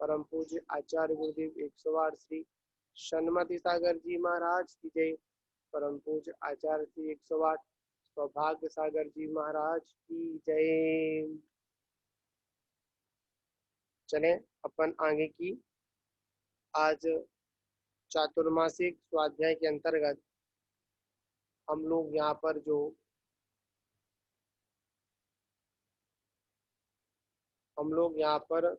परम पूज्य आचार्य गुरुदेव 108 श्री सन्मति सागर जी महाराज की जय। परम पूज्य आचार्य श्री 108 सौभाग्य सागर जी महाराज की जय। चले अपन आगे की आज चातुर्मासिक स्वाध्याय के अंतर्गत हम लोग यहाँ पर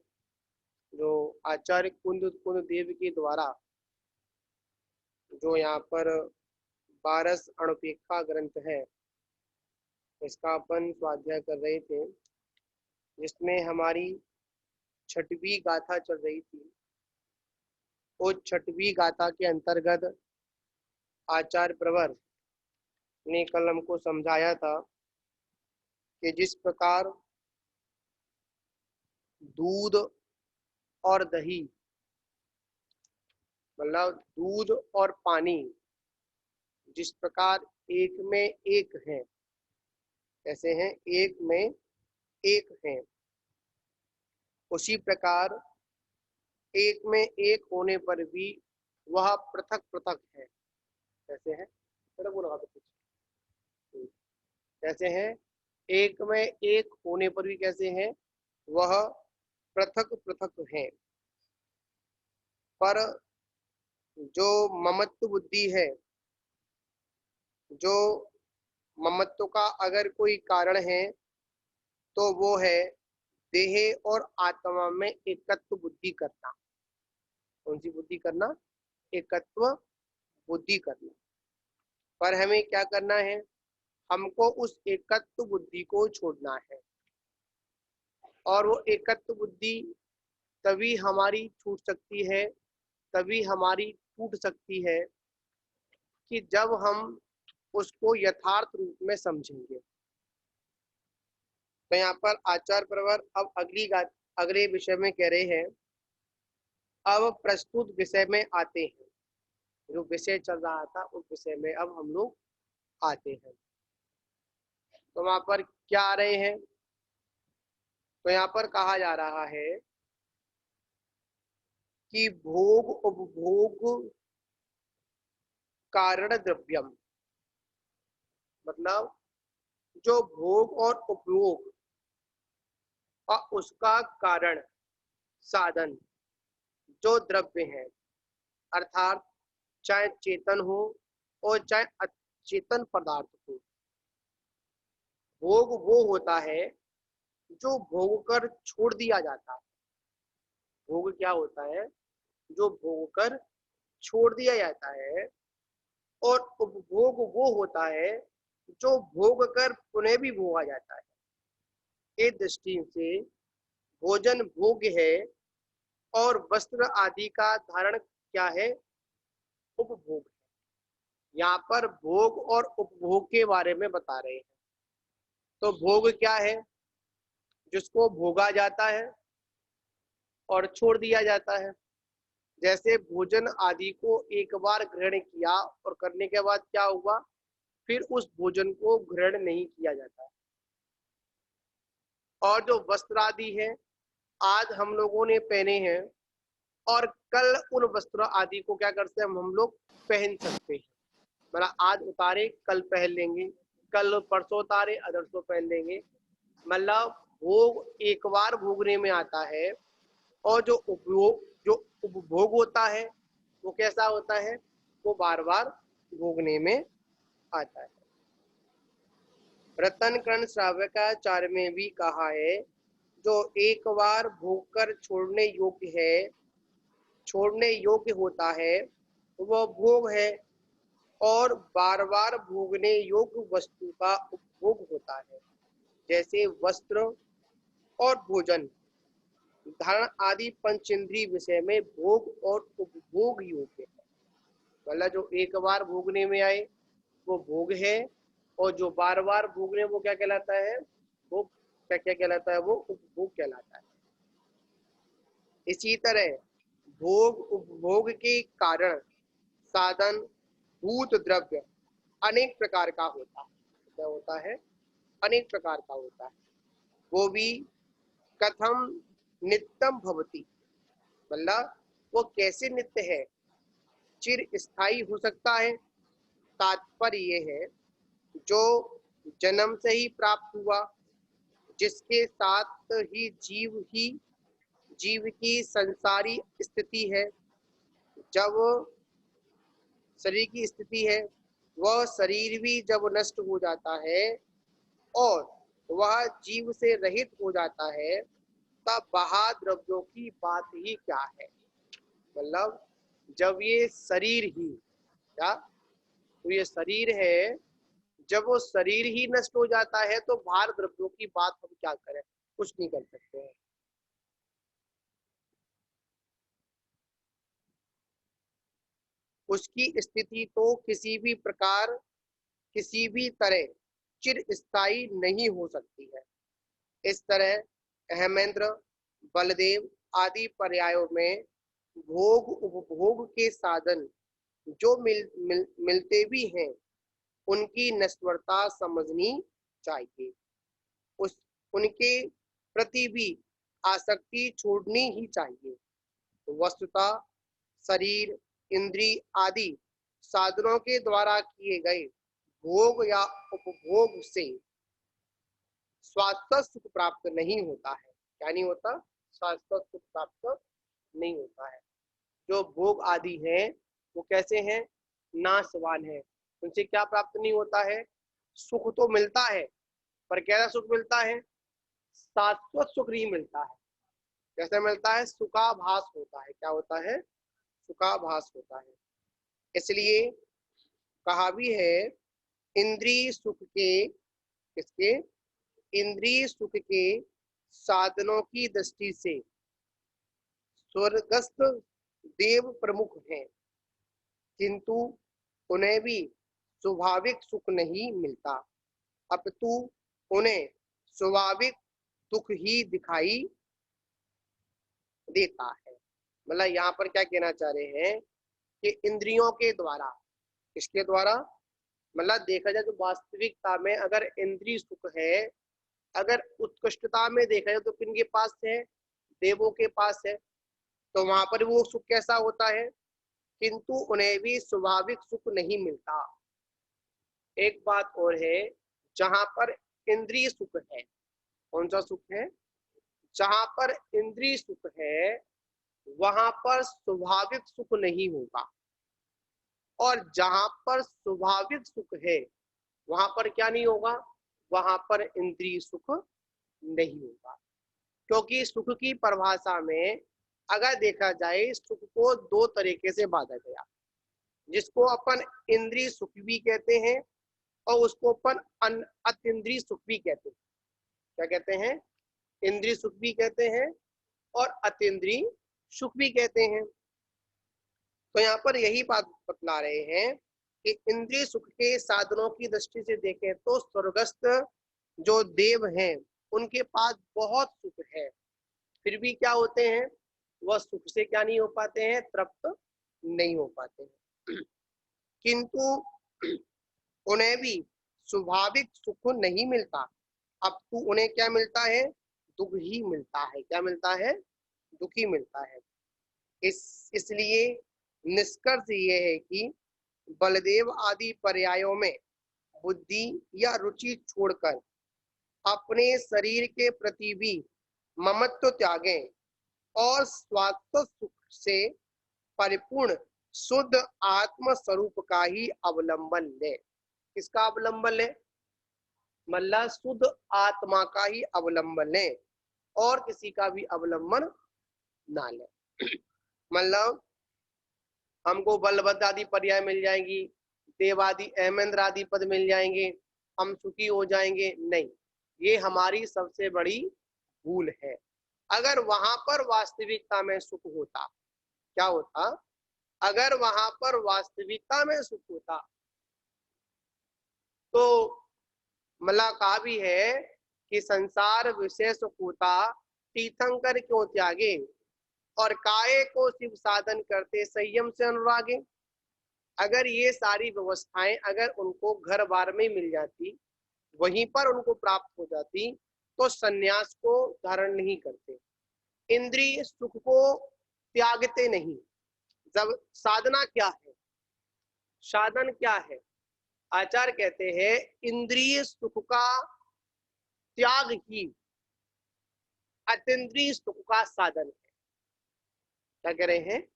जो आचार्य कुंद देव के द्वारा जो यहाँ पर 12 अणुपेक्षा ग्रंथ है, इसका अपन स्वाध्याय कर रहे थे, जिसमें हमारी 6वीं गाथा चल रही थी। उस 6वीं गाथा के अंतर्गत आचार्य प्रवर ने कल हमको समझाया था कि जिस प्रकार दूध और दही, मतलब दूध और पानी जिस प्रकार एक में एक है, कैसे हैं, एक में एक है, उसी प्रकार एक में एक होने पर भी वह पृथक पृथक है। कैसे है, कैसे है, एक में एक होने पर भी कैसे है, वह पृथक पृथक है। पर जो ममत्व बुद्धि है, जो ममत्व का अगर कोई कारण है तो वो है देह और आत्मा में एकत्व बुद्धि करना। कौन सी बुद्धि करना? एकत्व बुद्धि करना। पर हमें क्या करना है? हमको उस एकत्व बुद्धि को छोड़ना है। और वो एकत्व बुद्धि तभी हमारी छूट सकती है, तभी हमारी टूट सकती है कि जब हम उसको यथार्थ रूप में समझेंगे। तो यहाँ पर आचार्य प्रवर अब अगले विषय में कह रहे हैं। अब प्रस्तुत विषय में आते हैं। जो विषय चल रहा था उस विषय में अब हम लोग आते हैं। तो वहां पर क्या आ रहे हैं? तो यहाँ पर कहा जा रहा है कि भोग उपभोग कारण द्रव्यम, मतलब जो भोग और उपभोग और उसका कारण साधन जो द्रव्य है, अर्थात चाहे चेतन हो और चाहे अचेतन पदार्थ हो, भोग वो होता है जो भोग कर छोड़ दिया जाता है। भोग क्या होता है? जो भोग कर छोड़ दिया जाता है। और उपभोग वो होता है जो भोग कर पुनः भी भोगा जाता है। इस दृष्टि से भोजन भोग है और वस्त्र आदि का धारण क्या है? उपभोग है। यहाँ पर भोग और उपभोग के बारे में बता रहे हैं। तो भोग क्या है? जिसको भोगा जाता है और छोड़ दिया जाता है। जैसे भोजन आदि को एक बार ग्रहण किया और करने के बाद क्या हुआ, फिर उस भोजन को ग्रहण नहीं किया जाता है। और जो वस्त्र आदि है, आज हम लोगों ने पहने हैं और कल उन वस्त्र आदि को क्या करते हैं, हम लोग पहन सकते हैं। मतलब आज उतारे कल पहन लेंगे, कल परसों उतारे अदरसों पहन लेंगे। मतलब भोग एक बार भोगने में आता है। और जो उपभोग होता है वो कैसा होता है? वो बार बार भोगने में आता है। रतन कर्ण श्रावकाचार्य में भी कहा है, जो एक बार भोग कर छोड़ने योग्य है, छोड़ने योग्य होता है, वह भोग है। और बार बार भोगने योग्य वस्तु का उपभोग होता है। जैसे वस्त्र और भोजन, धारण आदि पंचेंद्रिय विषय में भोग और उपभोग योग्य है। मतलब जो एक बार भोगने में आए वो भोग है, और जो बार बार भोगने वो क्या कहलाता है? वो क्या क्या कहलाता है? वो उपभोग कहलाता है। इसी तरह भोग उपभोग के कारण साधन भूत द्रव्य अनेक प्रकार का होता है। क्या होता है? अनेक प्रकार का होता है। वो भी कथम नित्यम भवति, मतलब वो कैसे नित्य है, चिर स्थायी हो सकता है। तात्पर्य ये है जो जन्म से ही प्राप्त हुआ, जिसके साथ ही जीव की संसारी स्थिति है। जब शरीर की स्थिति है, वह शरीर भी जब नष्ट हो जाता है और वह जीव से रहित हो जाता है, तब महाद्रव्यों की बात ही क्या है। मतलब जब ये शरीर ही क्या, तो ये शरीर है, जब वो शरीर ही नष्ट हो जाता है तो बाहर द्रव्यों की बात हम क्या करें, कुछ नहीं कर सकते हैं। उसकी स्थिति तो किसी भी प्रकार, किसी भी तरह चिर स्थायी नहीं हो सकती है। इस तरह अहमेंद्र, बलदेव आदि पर्यायों में भोग उपभोग के साधन जो मिलते भी हैं, उनकी नश्वरता समझनी चाहिए। उस उनके प्रति भी आसक्ति छोड़नी ही चाहिए। वस्तुतः शरीर, इंद्री आदि साधनों के द्वारा किए गए भोग या उपभोग से स्वास्थ्य सुख प्राप्त नहीं होता है। क्या नहीं होता? स्वास्थ्य सुख प्राप्त नहीं होता है। जो भोग आदि हैं वो कैसे हैं? नाशवान है। उनसे क्या प्राप्त नहीं होता है? सुख तो मिलता है, पर कैसा सुख मिलता है? शाश्वत सुख नहीं मिलता है। कैसे मिलता है? सुखाभास होता है। क्या होता है? सुखाभास होता है। इसलिए कहा भी है, इंद्रिय सुख के, किसके? इंद्रिय सुख के साधनों की दृष्टि से स्वर्गस्थ देव प्रमुख हैं, किंतु उन्हें भी स्वाभाविक सुख नहीं मिलता, अपितु उन्हें स्वाभाविक दुख ही दिखाई देता है। मतलब यहाँ पर क्या कहना चाह रहे हैं कि इंद्रियों के द्वारा, किसके द्वारा? मतलब देखा जाए तो वास्तविकता में अगर इंद्रिय सुख है, अगर उत्कृष्टता में देखा जाए तो किनके पास है? देवों के पास है। तो वहां पर वो सुख कैसा होता है? किंतु उन्हें भी स्वाभाविक सुख नहीं मिलता। एक बात और है, जहां पर इंद्रिय सुख है, कौन सा सुख है? जहां पर इंद्रिय सुख है वहां पर स्वाभाविक सुख नहीं होगा, और जहां पर स्वाभाविक सुख है वहां पर क्या नहीं होगा? वहां पर इंद्रिय सुख नहीं होगा। क्योंकि सुख की परिभाषा में अगर देखा जाए, सुख को दो तरीके से बांटा गया, जिसको अपन इंद्रिय सुख भी कहते हैं और उसको अपन अतीन्द्रिय सुख भी कहते हैं। क्या कहते हैं? इंद्रिय सुख भी कहते हैं और अतीन्द्रिय सुख भी कहते हैं। तो यहाँ पर यही बात बतला रहे हैं कि इंद्रिय सुख के साधनों की दृष्टि से देखें तो स्वर्गस्थ जो देव हैं उनके पास बहुत सुख है, फिर भी क्या होते हैं? वह सुख से क्या नहीं हो पाते हैं? तृप्त नहीं हो पाते हैं। किंतु उन्हें भी स्वाभाविक सुख नहीं मिलता, अब तो उन्हें क्या मिलता है? दुख ही मिलता है। क्या मिलता है? दुख ही मिलता है। इसलिए निष्कर्ष ये है कि बलदेव आदि पर्यायों में बुद्धि या रुचि छोड़कर अपने शरीर के प्रति भी ममत्व त्यागें और स्वास्थ्य सुख से परिपूर्ण शुद्ध आत्म स्वरूप का ही अवलंबन ले। किसका अवलंबन ले? मतलब शुद्ध आत्मा का ही अवलंबन ले और किसी का भी अवलंबन ना ले। मतलब हमको बलभद्र आदि पर्याय मिल जाएंगी, देवादि अहमेंद्र आदि पद मिल जाएंगे, हम सुखी हो जाएंगे, नहीं, ये हमारी सबसे बड़ी भूल है। अगर वहां पर वास्तविकता में सुख होता, क्या होता? अगर वहां पर वास्तविकता में सुख होता तो मला कहा भी है कि संसार विषय सुख होता, तीर्थंकर क्यों त्यागे, और काये को शिव साधन करते संयम से अनुरागे। अगर ये सारी व्यवस्थाएं अगर उनको घर बार में मिल जाती, वहीं पर उनको प्राप्त हो जाती, तो सन्यास को धारण नहीं करते। इंद्रिय सुख को त्यागते नहीं। जब साधना क्या है, साधन क्या है? आचार्य कहते हैं इंद्रिय सुख का त्याग ही अतीन्द्रिय सुख का साधन है। क्या कह रहे हैं?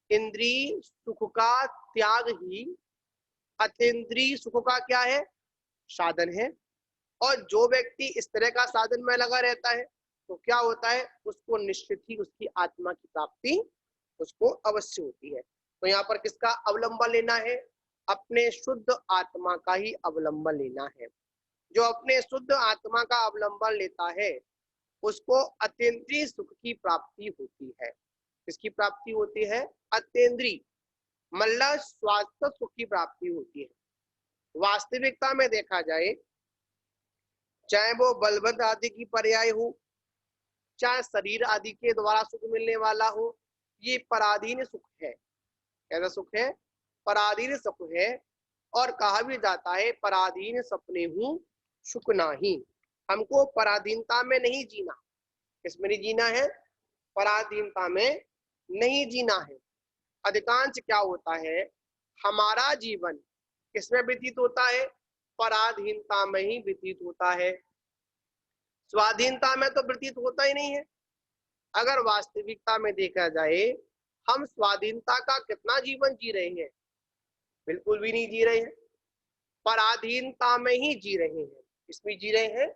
इंद्रिय सुख का त्याग ही अतीन्द्रिय सुख का क्या है? साधन है। और जो व्यक्ति इस तरह का साधन में लगा रहता है तो क्या होता है? उसको निश्चित ही उसकी आत्मा की प्राप्ति उसको अवश्य होती है। तो यहाँ पर किसका अवलंबन लेना है? अपने शुद्ध आत्मा का ही अवलंबन लेना है। जो अपने शुद्ध आत्मा का अवलंबन लेता है उसको अतीन्द्रिय सुख की प्राप्ति होती है। किसकी प्राप्ति होती है? अतीन्द्रिय मतलब स्वास्थ्य सुख की प्राप्ति होती है। वास्तविकता में देखा जाए, चाहे वो बलवंत आदि की पर्याय हो, चाहे शरीर आदि के द्वारा सुख मिलने वाला हो, ये पराधीन सुख है। कैसा सुख है? पराधीन सुख है। और कहा भी जाता है पराधीन सपने हूं सुख नाही। हमको पराधीनता में नहीं जीना। किसमें नहीं जीना है? पराधीनता में नहीं जीना है। अधिकांश क्या होता है, हमारा जीवन किसमें व्यतीत होता है? पराधीनता में ही व्यतीत होता है। स्वाधीनता में तो व्यतीत होता ही नहीं है। अगर वास्तविकता में देखा जाए, हम स्वाधीनता का कितना जीवन जी रहे हैं? बिल्कुल भी नहीं जी रहे हैं। पराधीनता में ही जी रहे हैं। इसमें जी रहे हैं,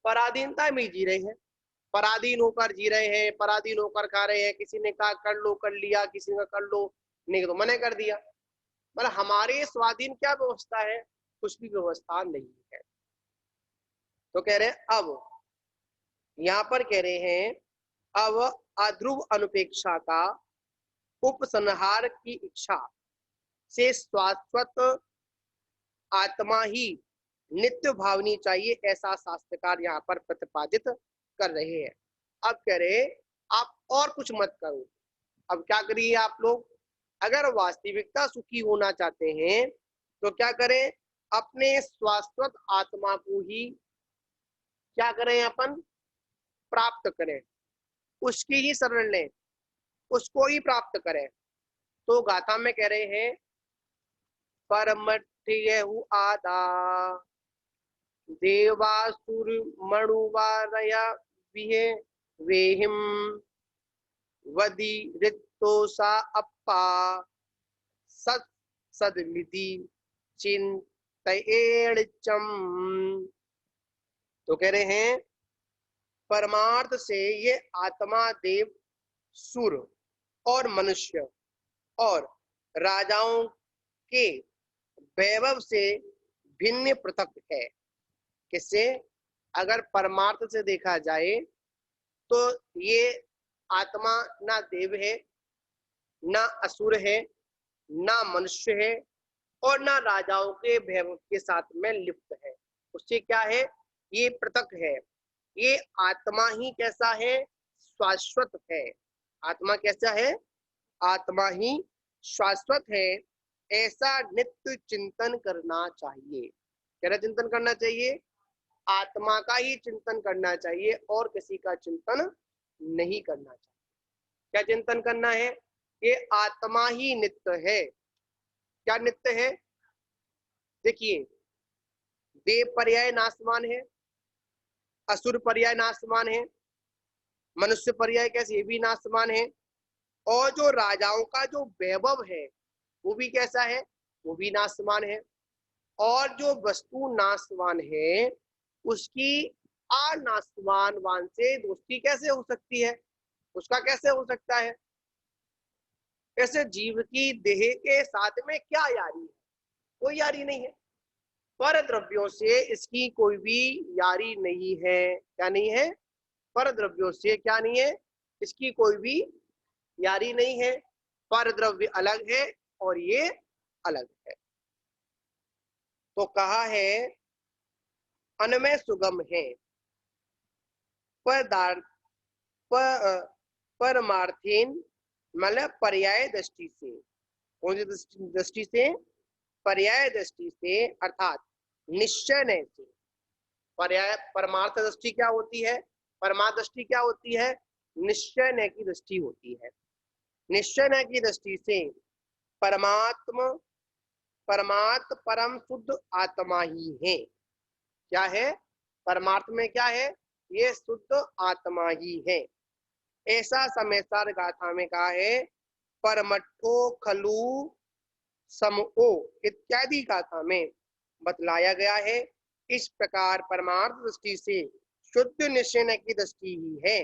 पराधीनता में जी रहे हैं। पराधीन होकर जी रहे हैं, पराधीन होकर खा रहे हैं। किसी ने कहा कर लो, कर लिया, किसी ने कर लो, नहीं तो मना कर दिया। मतलब हमारे स्वाधीन क्या व्यवस्था है? कुछ भी व्यवस्था नहीं है। तो कह रहे हैं अब यहाँ पर कह रहे हैं अब अध्रुव अनुपेक्षा का उपसंहार की इच्छा से शाश्वत आत्मा ही नित्य भावनी चाहिए, ऐसा शास्त्रकार यहाँ पर प्रतिपादित कर रहे हैं। अब कह रहे आप और कुछ मत करो। अब क्या करिए आप लोग? अगर वास्तविकता सुखी होना चाहते हैं तो क्या करें? अपने शाश्वत आत्मा को ही क्या करें? अपन प्राप्त करें, उसकी ही शरण लें, उसको ही प्राप्त करें। तो गाथा में कह रहे हैं परमठियहु आदा देवासुर मणुवारया विहे वेहिम वदि रिक्तोषा अप्पा सत सदमिति चिंतयेणचम। तो कह रहे हैं परमार्थ से ये आत्मा देव, सुर और मनुष्य और राजाओं के वैभव से भिन्न पृथक है। किससे? अगर परमार्थ से देखा जाए तो ये आत्मा ना देव है, ना असुर है, ना मनुष्य है और ना राजाओं के वैभव के साथ में लिप्त है। उससे क्या है? ये पृथक है। ये आत्मा ही कैसा है? शाश्वत है। आत्मा कैसा है? आत्मा ही शाश्वत है। ऐसा नित्य चिंतन करना चाहिए। क्या चिंतन करना चाहिए? आत्मा का ही चिंतन करना चाहिए और किसी का चिंतन नहीं करना चाहिए। क्या चिंतन करना है? ये आत्मा ही नित्य है। क्या नित्य है? देखिए, देव पर्याय नाशवान है, असुर पर्याय नाशवान है, मनुष्य पर्याय कैसे? ये भी नाशवान है। और जो राजाओं का जो वैभव है वो भी कैसा है? वो भी नाशवान है। और जो वस्तु नाशवान है उसकी अनाशवान वान से दोस्ती कैसे हो सकती है? उसका कैसे हो सकता है? ऐसे जीव की देह के साथ में क्या यारी है? कोई यारी नहीं है। पर द्रव्यों से इसकी कोई भी यारी नहीं है। क्या नहीं है? पर द्रव्यों से क्या नहीं है? इसकी कोई भी यारी नहीं है। पर द्रव्य अलग है और ये अलग है। तो कहा है अनमय सुगम है पदार्थ परमार्थीन, मतलब पर्याय दृष्टि से। कौन सी दृष्टि से? पर्याय दृष्टि से, अर्थात निश्चय से। पर्याय परमार्थ दृष्टि क्या होती है? परमार्थ दृष्टि क्या होती है? निश्चय की दृष्टि होती है। निश्चय की दृष्टि से परमात्म परम शुद्ध आत्मा ही है। क्या है? परमात्मा में क्या है? ये शुद्ध आत्मा ही है। ऐसा समेसार गाथा में कहा है, परमठो खलु समो इत्यादि गाथा में बतलाया गया है। इस प्रकार परमार्थ दृष्टि से शुद्ध निश्चय की दृष्टि ही है।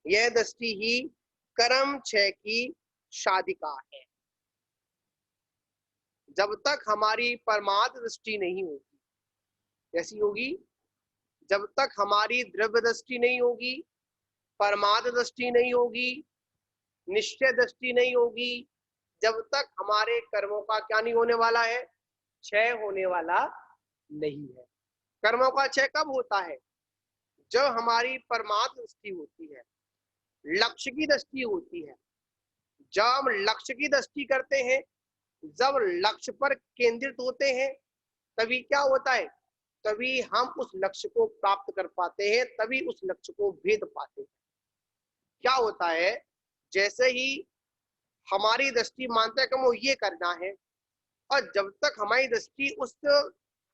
यह दृष्टि ही कर्म क्षय की साधिका है। जब तक हमारी परमार्थ दृष्टि नहीं होगी, कैसी होगी? जब तक हमारी द्रव्य दृष्टि नहीं होगी, परमार्थ दृष्टि नहीं होगी, निश्चय दृष्टि नहीं होगी, जब तक हमारे कर्मों का क्या नहीं होने वाला है? क्षय होने वाला नहीं है। कर्मों का क्षय कब होता है? जब हमारी परमार्थ दृष्टि होती है, लक्ष्य की दृष्टि होती है। जब हम लक्ष्य की दृष्टि करते हैं, जब लक्ष्य पर केंद्रित होते हैं, तभी क्या होता है? तभी हम उस लक्ष्य को प्राप्त कर पाते हैं, तभी उस लक्ष्य को भेद पाते हैं। क्या होता है? जैसे ही हमारी दृष्टि मानते हैं कि वो ये करना है, और जब तक हमारी दृष्टि उस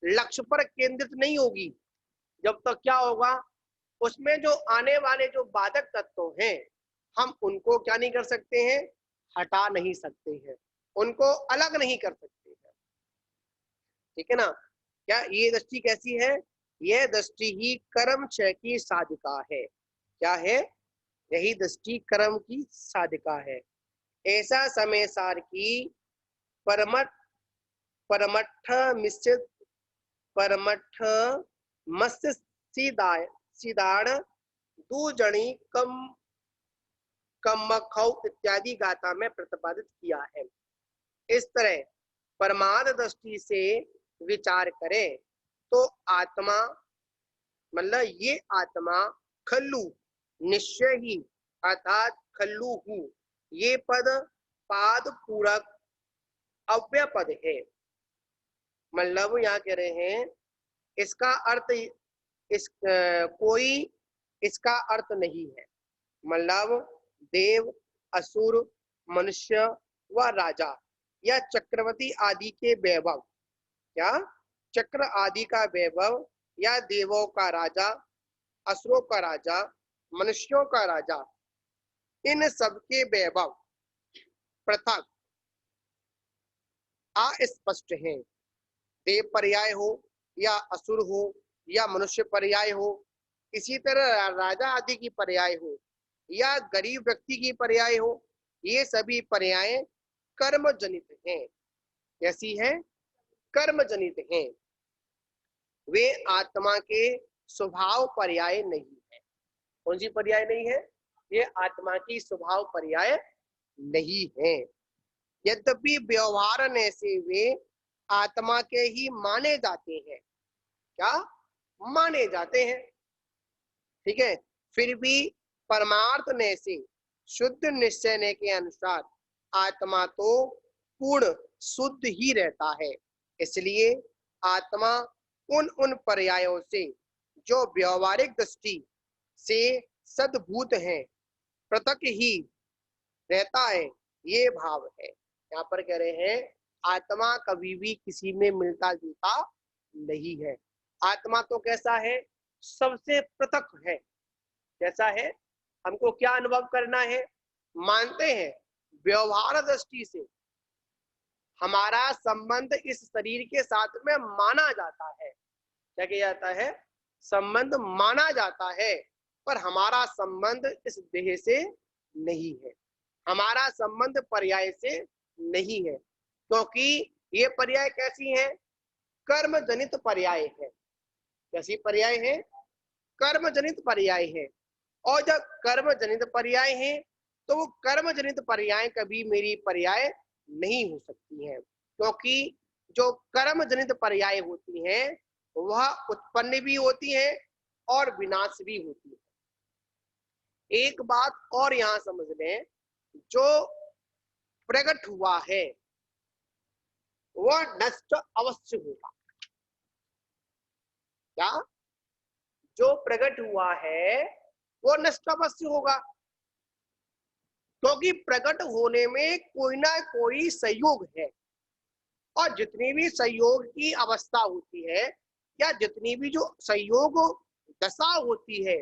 लक्ष्य पर केंद्रित नहीं होगी, जब तक क्या होगा? उसमें जो आने वाले जो बाधक तत्व हैं, हम उनको क्या नहीं कर सकते हैं? हटा नहीं सकते हैं, उनको अलग नहीं कर सकते हैं। ठीक है ना? क्या ये दृष्टि कैसी है? यह दृष्टि ही कर्म क्षय की साधिका है। क्या है? यही दृष्टि कर्म की साधिका है। ऐसा समय सार की परमठ परमठ मिश्रित परमठ मत्स्य सीदाड़ दूजणी कम कमखौ इत्यादि गाथा में प्रतिपादित किया है। इस तरह परमार्थ दृष्टि से विचार करें तो आत्मा मतलब ये आत्मा खल्लू निश्चय ही अर्थात खल्लू हूँ, ये पद पाद पूरक अव्यय पद है। मतलब यहाँ कह रहे हैं इसका अर्थ कोई इसका अर्थ नहीं है। मतलब देव, असुर, मनुष्य व राजा या चक्रवर्ती आदि के वैभव, क्या चक्र आदि का वैभव, या देवों का राजा, असुरों का राजा, मनुष्यों का राजा, इन सबके वैभव पृथक अस्पष्ट हैं। देव पर्याय हो या असुर हो या मनुष्य पर्याय हो, इसी तरह राजा आदि की पर्याय हो या गरीब व्यक्ति की पर्याय हो, ये सभी पर्याय कर्म जनित हैं। कैसी है? कर्म जनित हैं। वे आत्मा के स्वभाव पर्याय नहीं है। कौन सी पर्याय नहीं है? ये आत्मा की स्वभाव पर्याय नहीं है। यद्यपि व्यवहार से वे आत्मा के ही माने जाते हैं। क्या माने जाते हैं? ठीक है, फिर भी परमार्थ ने से शुद्ध निश्चय ने के अनुसार आत्मा तो पूर्ण शुद्ध ही रहता है। इसलिए आत्मा उन पर्यायों से जो व्यवहारिक दृष्टि से सद्भूत हैं पृथक ही रहता है, ये भाव है। यहाँ पर कह रहे हैं आत्मा कभी भी किसी में मिलता जुलता नहीं है। आत्मा तो कैसा है? सबसे पृथक है। कैसा है? हमको क्या अनुभव करना है? मानते हैं व्यवहार दृष्टि से हमारा संबंध इस शरीर के साथ में माना जाता है। क्या किया जाता है? संबंध माना जाता है, पर हमारा संबंध इस देह से नहीं है, हमारा संबंध पर्याय से नहीं है। क्योंकि ये पर्याय कैसी है? कर्म जनित पर्याय है। कैसी पर्याय है? कर्म जनित पर्याय है। और जब कर्म जनित पर्याय है तो वो कर्म जनित पर्याय कभी मेरी पर्याय नहीं हो सकती है, क्योंकि जो कर्म जनित पर्याय होती हैं वह उत्पन्न भी होती है और विनाश भी होती है। एक बात और यहां समझ लें, जो प्रकट हुआ है वह नष्ट अवश्य होगा। क्या? जो प्रकट हुआ है वो नष्ट अवश्य होगा, क्योंकि क्योंकि प्रकट होने में कोई ना कोई संयोग है, और जितनी भी संयोग की अवस्था होती है या जितनी भी जो संयोग दशा होती है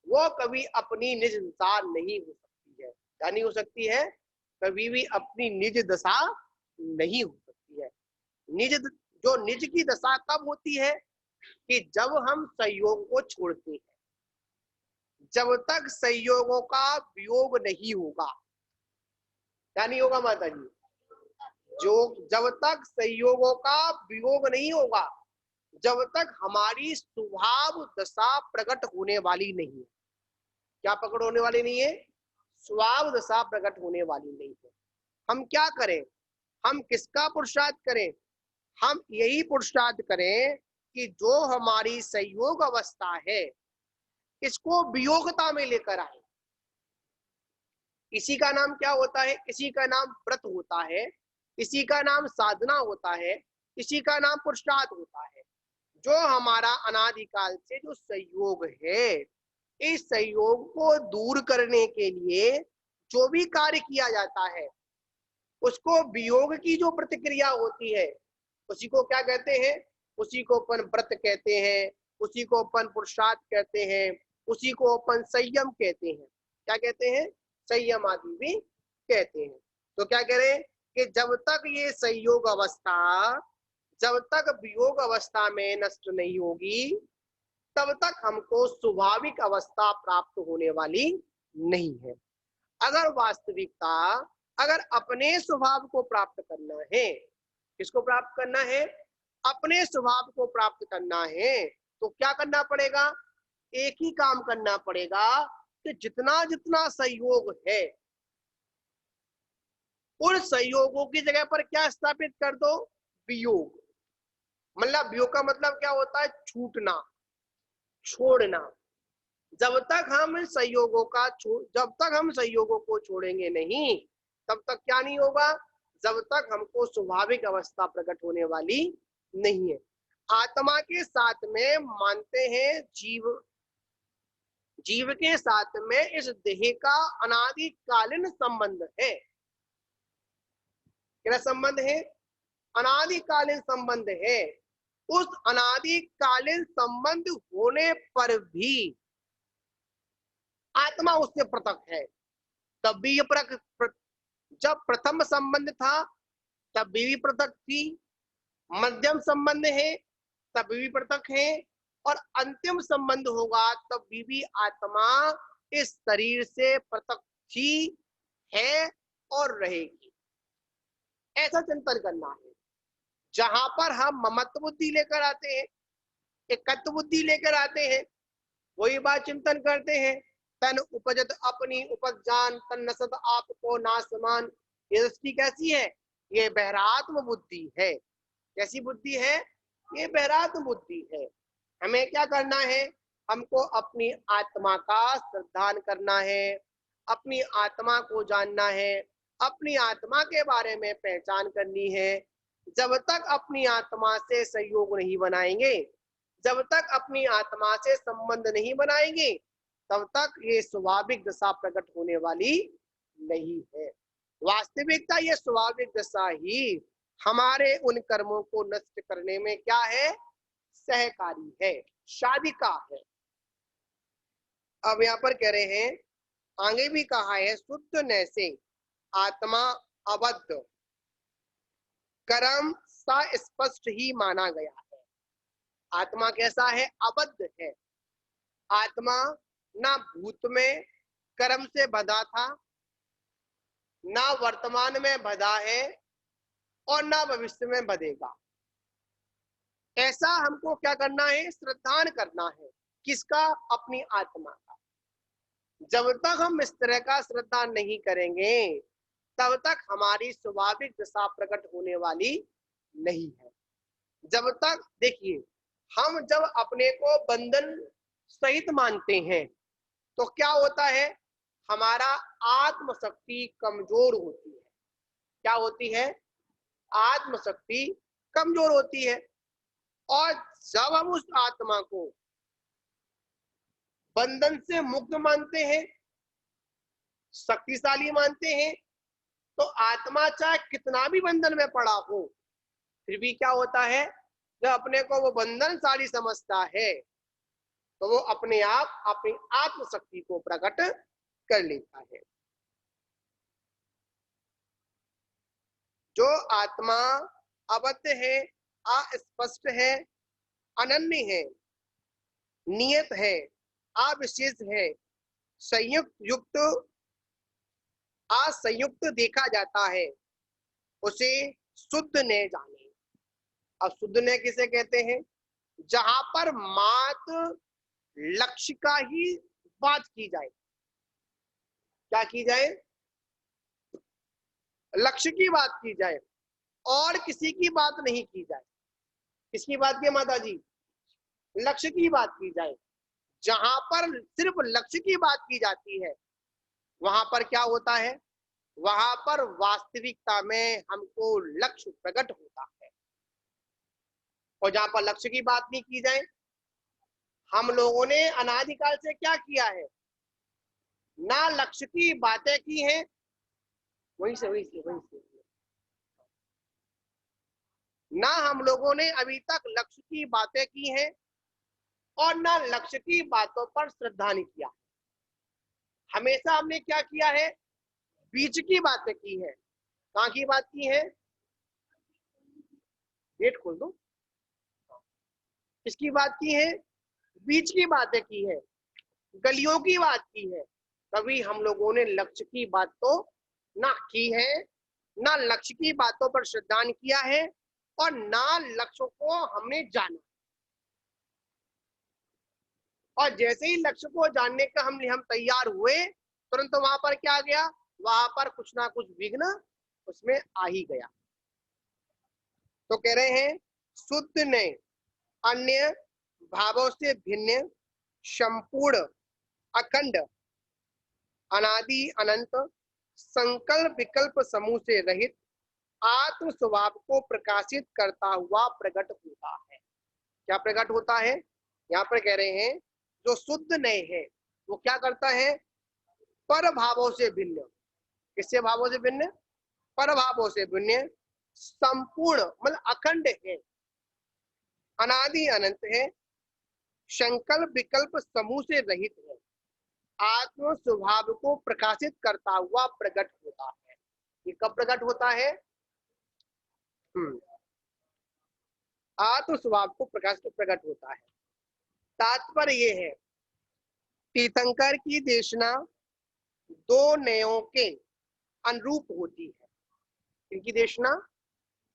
वो कभी अपनी निज दशा नहीं हो सकती है। क्या नहीं हो सकती है? कभी भी अपनी निज दशा नहीं हो सकती है। जो निज की दशा कब होती है? कि जब हम संयोग को छोड़ते हैं, जब तक संयोगों का वियोग नहीं होगा। क्या नहीं होगा माता जी? जो जब तक संयोगों का वियोग नहीं होगा, जब तक हमारी स्वभाव दशा प्रकट होने वाली नहीं है। क्या प्रकट होने वाली नहीं है? स्वभाव दशा प्रकट होने वाली नहीं है। हम क्या करें? हम किसका पुरुषार्थ करें? हम यही पुरुषार्थ करें कि जो हमारी संयोग अवस्था है इसको वियोगता में लेकर आए। इसी का नाम क्या होता है? इसी का नाम व्रत होता है, इसी का नाम साधना होता है, इसी का नाम पुरुषार्थ होता है। जो हमारा अनादिकाल से जो संयोग है, इस संयोग को दूर करने के लिए जो भी कार्य किया जाता है उसको वियोग की जो प्रतिक्रिया होती है उसी को क्या कहते हैं? उसी को अपन व्रत कहते हैं, उसी को अपन पुरुषार्थ कहते हैं, उसी को अपन संयम कहते हैं। क्या कहते हैं? संयम आदि भी कहते हैं। तो क्या कह रहे हैं कि जब तक ये संयोग अवस्था, जब तक वियोग अवस्था में नष्ट नहीं होगी तब तक हमको स्वाभाविक अवस्था प्राप्त होने वाली नहीं है। अगर वास्तविकता, अगर अपने स्वभाव को प्राप्त करना है, किसको प्राप्त करना है? अपने स्वभाव को प्राप्त करना है, तो क्या करना पड़ेगा? एक ही काम करना पड़ेगा कि जितना जितना संयोग है उन संयोगों की जगह पर क्या स्थापित कर दो? वियोग। मतलब वियोग का मतलब क्या होता है? छूटना, छोड़ना। जब तक हम संयोगों को छोड़ेंगे नहीं तब तक क्या नहीं होगा? जब तक हमको स्वाभाविक अवस्था प्रकट होने वाली नहीं है। आत्मा के साथ में मानते हैं जीव, जीव के साथ में इस देह का अनादिकालीन संबंध है। क्या संबंध है? अनादिकालीन संबंध है। उस अनादिकालीन संबंध होने पर भी आत्मा उससे पृथक है। तब भी ये जब प्रथम संबंध था तब भी पृथक थी, मध्यम संबंध है तब भी पृथक है, और अंतिम संबंध होगा तब भी आत्मा इस शरीर से पृथक थी, है और रहेगी। ऐसा चिंतन करना है। जहां पर हम ममत्व बुद्धि लेकर आते हैं, एकत्व बुद्धि लेकर आते हैं, वही बात चिंतन करते हैं। तन उपजत अपनी उपज जान, तन नसत आपको नासमान। ये दृष्टि कैसी है? ये बहरात्म बुद्धि है। कैसी बुद्धि है? ये बहरात्म बुद्धि है। हमें क्या करना है? हमको अपनी आत्मा का श्रद्धान करना है, अपनी आत्मा को जानना है, अपनी आत्मा के बारे में पहचान करनी है। जब तक अपनी आत्मा से संयोग नहीं बनाएंगे, जब तक अपनी आत्मा से संबंध नहीं बनाएंगे, तब तक ये स्वाभाविक दशा प्रकट होने वाली नहीं है। वास्तविकता ये स्वाभाविक दशा ही हमारे उन कर्मों को नष्ट करने में क्या है? सहकारी है, शादिका है। अब यहाँ पर कह रहे हैं, आगे भी कहा है, शुद्ध न से आत्मा अबद्ध कर्म स्पष्ट ही माना गया है। आत्मा कैसा है? अबद्ध है। आत्मा ना भूत में कर्म से बंधा था, ना वर्तमान में बंधा है, और ना भविष्य में बंधेगा। ऐसा हमको क्या करना है? श्रद्धान करना है। किसका? अपनी आत्मा का। जब तक हम इस तरह का श्रद्धा नहीं करेंगे तब तक हमारी स्वाभाविक दशा प्रकट होने वाली नहीं है। जब तक, देखिए, हम जब अपने को बंधन सहित मानते हैं तो क्या होता है? हमारा आत्मशक्ति कमजोर होती है। क्या होती है? आत्मशक्ति कमजोर होती है। और जब हम उस आत्मा को बंधन से मुक्त मानते हैं शक्तिशाली मानते हैं। तो आत्मा चाहे कितना भी बंधन में पड़ा हो, फिर भी क्या होता है, जब अपने को वो बंधनशाली समझता है तो वो अपने आप अपनी आत्मशक्ति को प्रकट कर लेता है। जो आत्मा अवध्य है, अस्पष्ट है, अनन्य है, नियत है, अविशेष है, संयुक्त युक्त असंयुक्त देखा जाता है, उसे शुद्ध ने जाने। अब शुद्ध ने किसे कहते हैं? जहां पर मात्र लक्ष्य का ही बात की जाए। क्या की जाए? लक्ष्य की बात की जाए और किसी की बात नहीं की जाए। किसकी बात की माता जी? लक्ष्य की बात की जाए। जहां पर सिर्फ लक्ष्य की बात की जाती है, वहां पर क्या होता है? वहां पर वास्तविकता में हमको लक्ष्य प्रकट होता है। और जहां पर लक्ष्य की बात नहीं की जाए, हम लोगों ने अनादिकाल से क्या किया है? ना लक्ष्य की बातें की हैं, वहीं से ना हम लोगों ने अभी तक लक्ष्य की बातें की हैं और ना लक्ष्य की बातों पर श्रद्धा नहीं किया। हमेशा हमने क्या किया है? बीच की बातें की है। कहाँ की बात की है? गेट खोल दो। किसकी बात की है? बीच की बातें की है, गलियों की बात की है। कभी हम लोगों ने लक्ष्य की बात तो ना की है, ना लक्ष्य की बातों पर श्रद्धा किया है और ना लक्ष्य को हमने जाना। और जैसे ही लक्ष्य को जानने का हम तैयार हुए, तुरंत वहां पर क्या आ गया? वहां पर कुछ ना कुछ विघ्न उसमें आ ही गया। तो कह रहे हैं शुद्ध ने अन्य भावों से भिन्न, संपूर्ण, अखंड, अनादि अनंत, संकल्प विकल्प समूह से रहित आत्म स्वभाव को प्रकाशित करता हुआ प्रकट होता है। क्या प्रकट होता है? यहाँ पर कह रहे हैं जो शुद्ध नय है वो क्या करता है? पर भावों से भिन्न। किससे भावों से भिन्न? पर भावों से भिन्न, संपूर्ण मतलब अखंड है, अनादि अनंत है, संकल्प विकल्प समूह से रहित है, आत्म स्वभाव को प्रकाशित करता हुआ प्रकट होता है। ये कब प्रकट होता है? आत्म स्वभाव को प्रकट होता है। तात्पर्य ये है, तीर्थंकर की देशना दो नयों के अनुरूप होती है। इनकी देशना,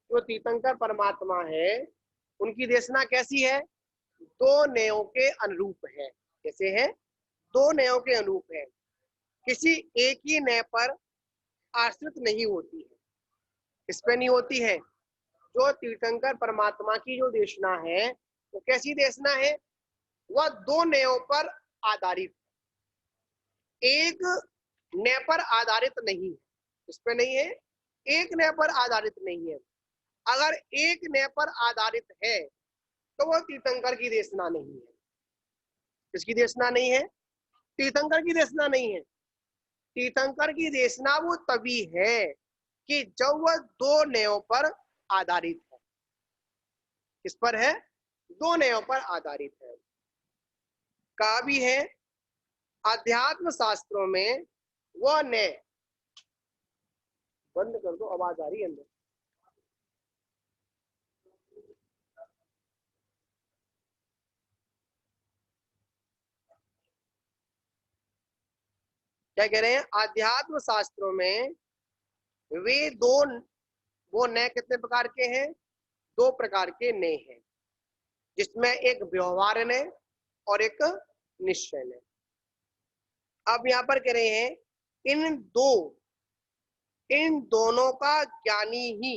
जो तीर्थंकर परमात्मा है उनकी देशना कैसी है? दो नयों के अनुरूप है। कैसे है? दो नयों के अनुरूप है, किसी एक ही नय पर आश्रित नहीं होती है। इस पे नहीं होती है। जो तीर्थंकर परमात्मा की जो देशना है वो कैसी देशना है? वह दो नयों पर आधारित, एक नय पर आधारित नहीं है। इस पे नहीं है, एक नय पर आधारित नहीं है। अगर एक नय पर आधारित है तो वह तीर्थंकर की देशना नहीं है। किसकी देशना नहीं है? तीर्थंकर की देशना नहीं है। तीर्थंकर की देशना वो तभी है कि जब वह दो नयों पर आधारित है। किस पर है? दो नयों पर आधारित है। कहा भी है अध्यात्म शास्त्रों में वह नय, बंद कर दो आवाज आ रही है अंदर। क्या कह रहे हैं? आध्यात्म शास्त्रों में वे दो, वो नय कितने प्रकार के हैं? दो प्रकार के नय हैं, जिसमें एक व्यवहार नय और एक निश्चय नय। अब यहाँ पर कह रहे हैं इन दोनों का ज्ञानी ही,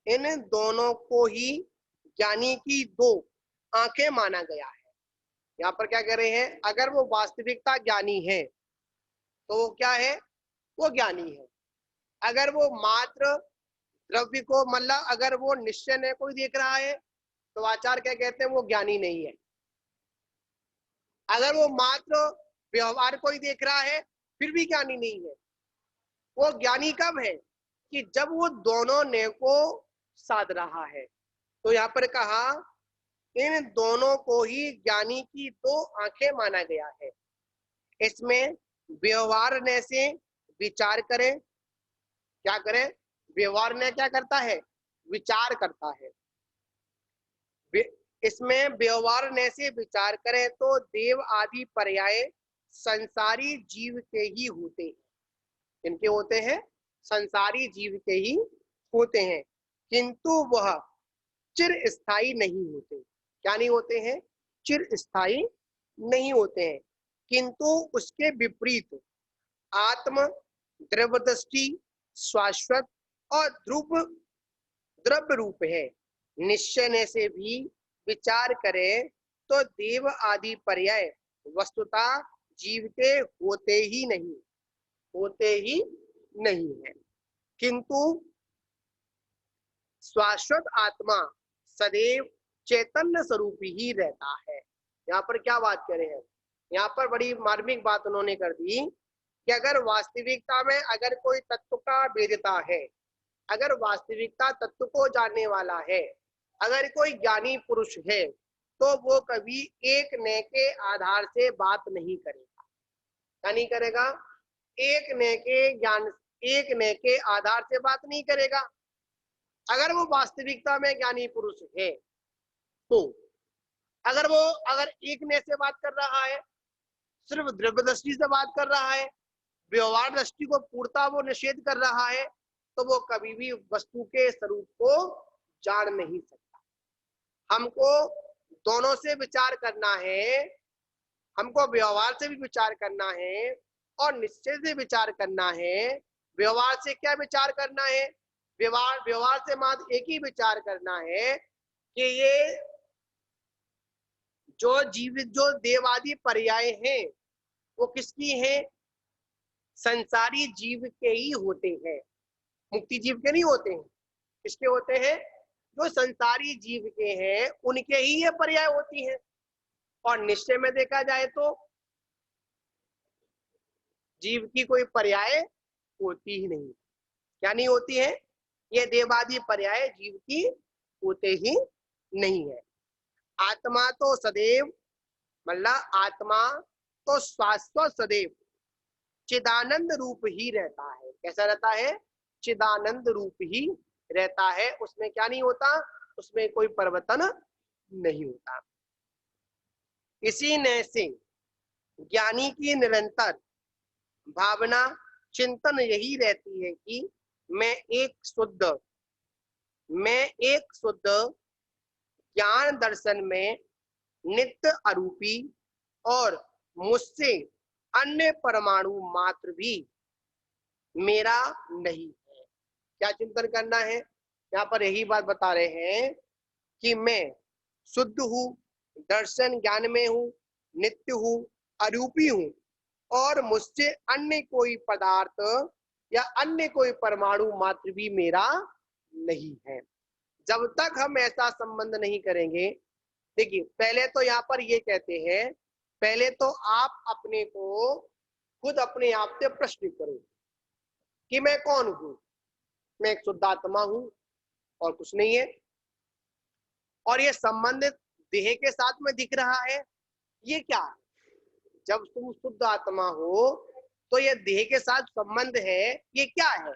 इन दोनों को ही ज्ञानी की दो आंखें माना गया है। यहाँ पर क्या कह रहे हैं? अगर वो वास्तविकता ज्ञानी है तो वो क्या है? वो ज्ञानी है। अगर वो मात्र द्रव्य को, मतलब अगर वो निश्चय ने कोई देख रहा है तो आचार्य क्या कहते हैं? वो ज्ञानी नहीं है। अगर वो मात्र व्यवहार को ही देख रहा है फिर भी ज्ञानी नहीं है। वो ज्ञानी कब है? कि जब वो दोनों ने को साध रहा है। तो यहाँ पर कहा इन दोनों को ही ज्ञानी की दो आंखें माना गया है। इसमें व्यवहार ने से विचार करें, क्या करें? व्यवहार ने क्या करता है? विचार करता है। इसमें व्यवहार ने से विचार करें तो देव आदि पर्याय संसारी जीव के ही होते हैं। इनके होते हैं? संसारी जीव के ही होते हैं, किंतु वह चिर स्थायी नहीं होते। क्या नहीं होते हैं? चिर स्थायी नहीं होते हैं। किंतु उसके विपरीत आत्म द्रव्यदृष्टि शाश्वत और द्रव्य रूप है। निश्चय ने से भी विचार करें तो देव आदि पर्याय वस्तुता जीव के होते ही नहीं है, किंतु शाश्वत आत्मा सदैव चैतन्य स्वरूप ही रहता है। यहाँ पर क्या बात करें हैं? यहाँ पर बड़ी मार्मिक बात उन्होंने कर दी कि अगर वास्तविकता में अगर कोई तत्व का वेदता है, अगर वास्तविकता तत्व को जानने वाला है, अगर कोई ज्ञानी पुरुष है, तो वो कभी एक ने के आधार से बात नहीं करेगा। क्या नहीं करेगा? एक ने के आधार से बात नहीं करेगा। अगर वो वास्तविकता में ज्ञानी पुरुष है, तो अगर एक ने से बात कर रहा है, सिर्फ द्रव्य दृष्टि से बात कर रहा है, व्यवहार दृष्टि को पूर्णता वो निषेध कर रहा है, तो वो कभी भी वस्तु के स्वरूप को जान नहीं सकता। हमको दोनों से विचार करना है, हमको व्यवहार से भी विचार करना है और निश्चय से विचार करना है। व्यवहार से क्या विचार करना है? व्यवहार से मात्र एक ही विचार करना है कि ये जो जीवित जो देवादि पर्याय हैं वो किसकी हैं? संसारी जीव के ही होते हैं, मुक्ति जीव के नहीं होते हैं। किसके होते हैं? जो संसारी जीव के हैं उनके ही ये पर्याय होती हैं। और निश्चय में देखा जाए तो जीव की कोई पर्याय होती ही नहीं। क्या नहीं होती है? ये देवादि पर्याय जीव की होते ही नहीं है। आत्मा तो सदैव मतलब आत्मा तो शाश्वत सदैव चिदानंद रूप ही रहता है। कैसा रहता है? चिदानंद रूप ही रहता है। उसमें क्या नहीं होता? उसमें कोई परिवर्तन नहीं होता। इसी ने से ज्ञानी की निरंतर भावना चिंतन यही रहती है कि मैं एक शुद्ध ज्ञान दर्शन में नित्य अरूपी और मुझसे अन्य परमाणु मात्र भी मेरा नहीं है। क्या चिंतन करना है? यहाँ पर यही बात बता रहे हैं कि मैं शुद्ध हूँ, दर्शन ज्ञान में हूँ, नित्य हूँ, अरूपी हूँ और मुझसे अन्य कोई पदार्थ या अन्य कोई परमाणु मात्र भी मेरा नहीं है। जब तक हम ऐसा संबंध नहीं करेंगे, देखिए पहले तो यहाँ पर ये कहते हैं, पहले तो आप अपने को खुद अपने आप से प्रश्न करो कि मैं कौन हूं? मैं एक शुद्ध आत्मा हूं और कुछ नहीं है। और ये संबंध देह के साथ में दिख रहा है, ये क्या है? जब तुम शुद्ध आत्मा हो तो ये देह के साथ संबंध है, ये क्या है?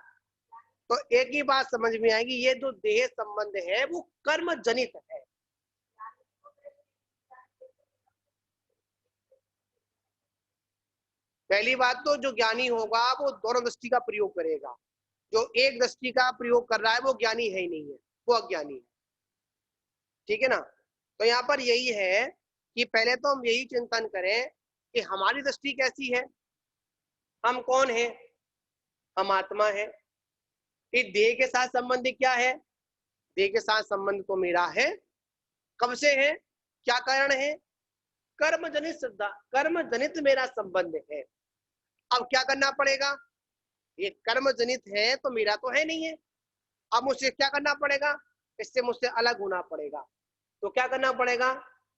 तो एक ही बात समझ में आएगी, ये जो देह संबंध है वो कर्म जनित है। पहली बात तो जो ज्ञानी होगा वो दोनों दृष्टि का प्रयोग करेगा। जो एक दृष्टि का प्रयोग कर रहा है वो ज्ञानी है ही नहीं है, वो अज्ञानी है। ठीक है ना? तो यहाँ पर यही है कि पहले तो हम यही चिंतन करें कि हमारी दृष्टि कैसी है, हम कौन है? हम आत्मा है। इस देह के साथ संबंध क्या है? देह के साथ संबंध तो मेरा है। कब से है? क्या कारण है? कर्म जनित श्रद्धा, कर्म जनित मेरा संबंध है। अब क्या करना पड़ेगा? ये कर्म जनित है तो मेरा तो है नहीं है। अब मुझसे क्या करना पड़ेगा? इससे मुझसे अलग होना पड़ेगा। तो क्या करना पड़ेगा?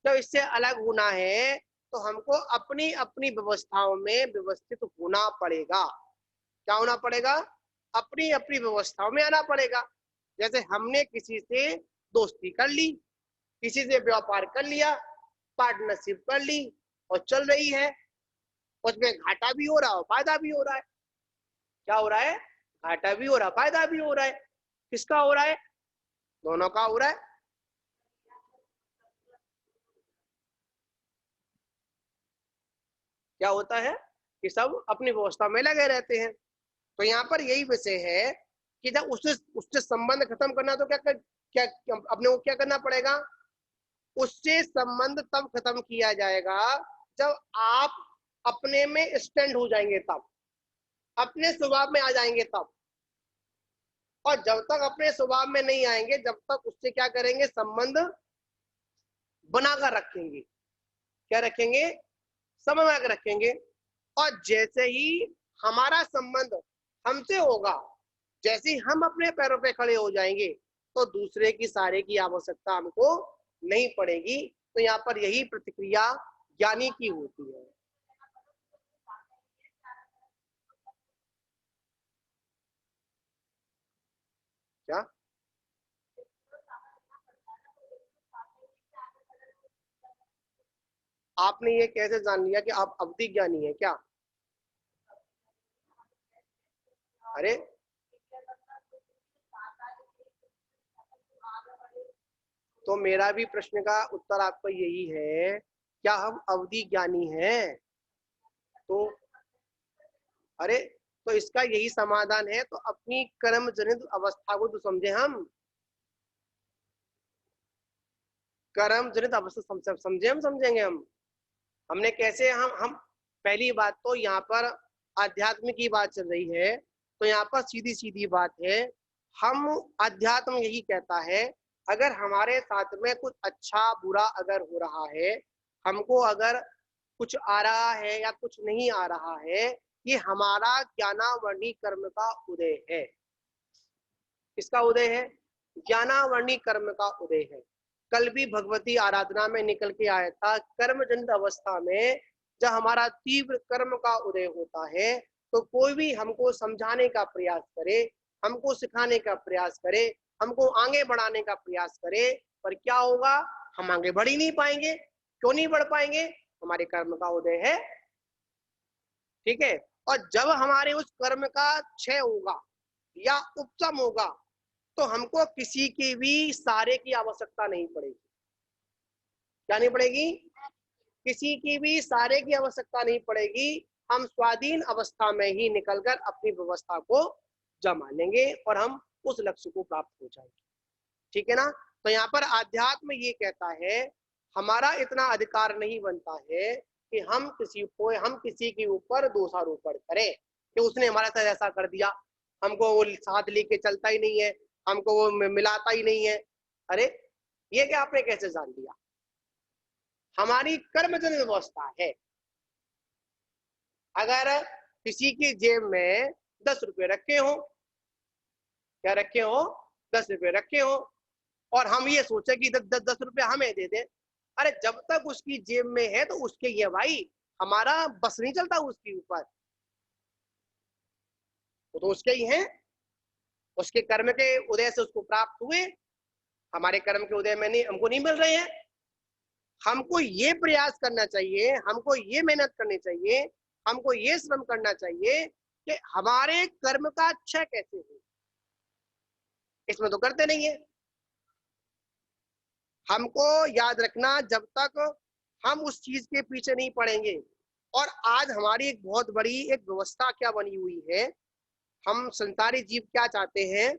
जब इससे अलग होना है तो हमको अपनी अपनी व्यवस्थाओं में व्यवस्थित होना पड़ेगा। क्या होना पड़ेगा? अपनी अपनी व्यवस्थाओं में आना पड़ेगा। जैसे हमने किसी से दोस्ती कर ली, किसी से व्यापार कर लिया, पार्टनरशिप कर ली और चल रही है, उसमें घाटा भी हो रहा है, फायदा भी हो रहा है। क्या हो रहा है? घाटा भी हो रहा है, फायदा भी हो रहा है। किसका हो रहा है? दोनों का हो रहा है। क्या होता है कि सब अपनी व्यवस्था में लगे रहते हैं। तो यहाँ पर यही विषय है कि जब उससे उससे संबंध खत्म करना, तो क्या अपने को क्या करना पड़ेगा? उससे संबंध तब खत्म किया जाएगा जब आप अपने में स्टैंड हो जाएंगे, तब अपने स्वभाव में आ जाएंगे तब। और जब तक अपने स्वभाव में नहीं आएंगे, जब तक उससे क्या करेंगे? संबंध बनाकर रखेंगे। क्या रखेंगे? समझ में रखेंगे। और जैसे ही हमारा संबंध हमसे होगा, जैसे ही हम अपने पैरों पे खड़े हो जाएंगे, तो दूसरे की सहारे की आवश्यकता हमको नहीं पड़ेगी। तो यहाँ पर यही प्रतिक्रिया ज्ञानी की होती है। क्या आपने ये कैसे जान लिया कि आप अवधि ज्ञानी है क्या? अरे तो मेरा भी प्रश्न का उत्तर आपको यही है, क्या हम अवधि ज्ञानी हैं? तो अरे तो इसका यही समाधान है, तो अपनी कर्म जनित अवस्था को तो समझे हम। कर्म जनित अवस्था समझे, हम समझेंगे हम। हमने कैसे हम पहली बात तो यहाँ पर आध्यात्म की बात चल रही है, तो यहाँ पर सीधी सीधी बात है। हम अध्यात्म यही कहता है, अगर हमारे साथ में कुछ अच्छा बुरा अगर हो रहा है, हमको अगर कुछ आ रहा है या कुछ नहीं आ रहा है, ये हमारा ज्ञानावर्णी कर्म का उदय है। किसका उदय है? ज्ञानावर्णी कर्म का उदय है। कल भी भगवती आराधना में निकल के आया था, कर्म जनित अवस्था में जब हमारा तीव्र कर्म का उदय होता है, तो कोई भी हमको समझाने का प्रयास करे, हमको सिखाने का प्रयास करे, हमको आगे बढ़ाने का प्रयास करे, पर क्या होगा? हम आगे बढ़ ही नहीं पाएंगे। क्यों नहीं बढ़ पाएंगे? हमारे कर्म का उदय है। ठीक है। और जब हमारे उस कर्म का क्षय होगा या उपशम होगा, तो हमको किसी की भी सहारे की आवश्यकता नहीं पड़ेगी। क्या नहीं पड़ेगी? किसी की भी सहारे की आवश्यकता नहीं पड़ेगी। हम स्वाधीन अवस्था में ही निकलकर अपनी व्यवस्था को जमा लेंगे और हम उस लक्ष्य को प्राप्त हो जाएंगे। ठीक है ना? तो यहाँ पर आध्यात्म ये कहता है, हमारा इतना अधिकार नहीं बनता है कि हम किसी के ऊपर दोषारोपण करें कि उसने हमारे साथ ऐसा कर दिया, हमको वो साथ लेके चलता ही नहीं है, हमको वो मिलाता ही नहीं है। अरे ये क्या आपने कैसे जान लिया? हमारी कर्मजन्य व्यवस्था है। अगर किसी की जेब में 10 रुपए रखे हो, क्या रखे हो? 10 रुपए रखे हो, और हम ये सोचे कि 10 रुपए हमें दे दे। अरे जब तक उसकी जेब में है तो उसके ये भाई, हमारा बस नहीं चलता उसके ऊपर। वो तो उसके ही हैं, उसके कर्म के उदय से उसको प्राप्त हुए। हमारे कर्म के उदय में नहीं, हमको नहीं मिल रहे हैं। हमको ये प्रयास करना चाहिए, हमको ये मेहनत करनी चाहिए, हमको ये श्रम करना चाहिए कि हमारे कर्म का अच्छा कैसे हो। इसमें तो करते नहीं है। हमको याद रखना, जब तक हम उस चीज के पीछे नहीं पड़ेंगे। और आज हमारी एक बहुत बड़ी एक व्यवस्था क्या बनी हुई है, हम संसारी जीव क्या चाहते हैं?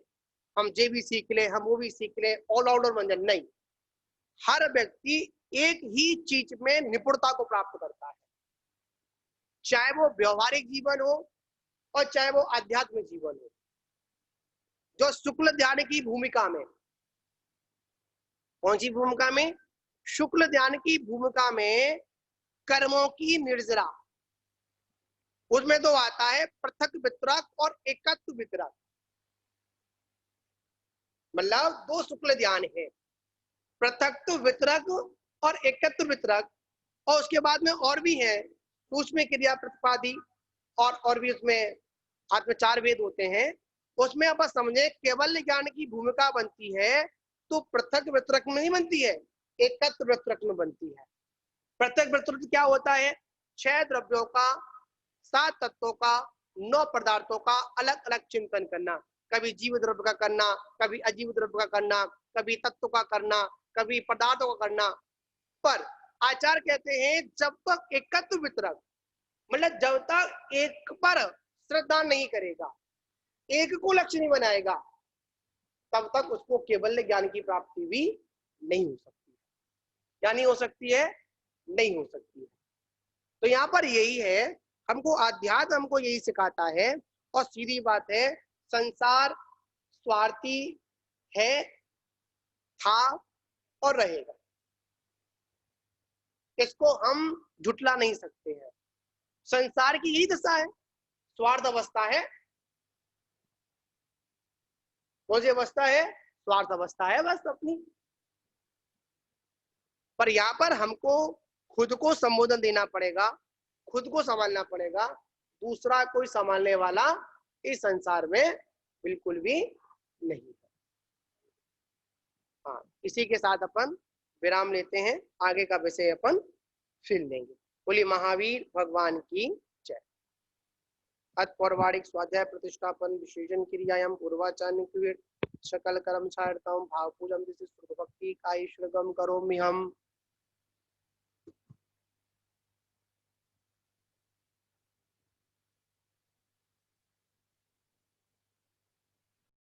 हम ये भी सीख ले, हम वो भी सीख ले, ऑलराउंडर बन जाए। नहीं, हर व्यक्ति एक ही चीज में निपुणता को प्राप्त करता है, चाहे वो व्यवहारिक जीवन हो और चाहे वो आध्यात्मिक जीवन हो। जो शुक्ल ध्यान की भूमिका में, कौन सी भूमिका में? शुक्ल ध्यान की भूमिका में कर्मों की निर्जरा, उसमें तो आता है पृथक वितरक और एकत्व वितरक। मतलब दो शुक्ल ध्यान है, पृथक वितरक और एकत्व वितरक। और उसके बाद में और भी है सूक्ष्म क्रिया प्रतिपादी और भी उसमें हाथ में 4 वेद होते हैं। उसमें अपन समझे केवल ज्ञान की भूमिका बनती है तो पृथक वितरक में नहीं बनती है, एकत्र वितरक में बनती है। पृथक वितरक क्या होता है? 6 द्रव्यों का, 7 तत्वों का, 9 पदार्थों का अलग अलग चिंतन करना। कभी जीव द्रव्य का करना, कभी अजीव द्रव्य का करना, कभी तत्व का करना, कभी पदार्थों का करना। पर आचार्य कहते हैं जब तक एकत्व वितरक, मतलब जब तक एक पर श्रद्धा नहीं करेगा, एक को लक्ष्य नहीं बनाएगा, तब तक उसको केवल ज्ञान की प्राप्ति भी नहीं हो सकती है। क्या नहीं हो सकती है? नहीं हो सकती है। तो यहाँ पर यही है, हमको अध्यात्म हमको यही सिखाता है। और सीधी बात है, संसार स्वार्थी है, था और रहेगा, इसको हम झुटला नहीं सकते हैं। संसार की यही दशा है, स्वार्थ अवस्था है। कौन सी अवस्था है? स्वार्थ अवस्था है बस अपनी। पर यहाँ पर हमको खुद को संबोधन देना पड़ेगा, खुद को संभालना पड़ेगा। दूसरा कोई संभालने वाला इस संसार में बिल्कुल भी नहीं है। हाँ, इसी के साथ अपन विराम लेते हैं, आगे का विषय अपन फिर लेंगे। बोलिए महावीर भगवान की जय। अत पौराणिक स्वाध्याय प्रतिष्ठापन विशेषण क्रियायाम पूर्वाचार्य सकल कर्म भाव पूजन भक्ति का ईश्वर गम करोमि हम।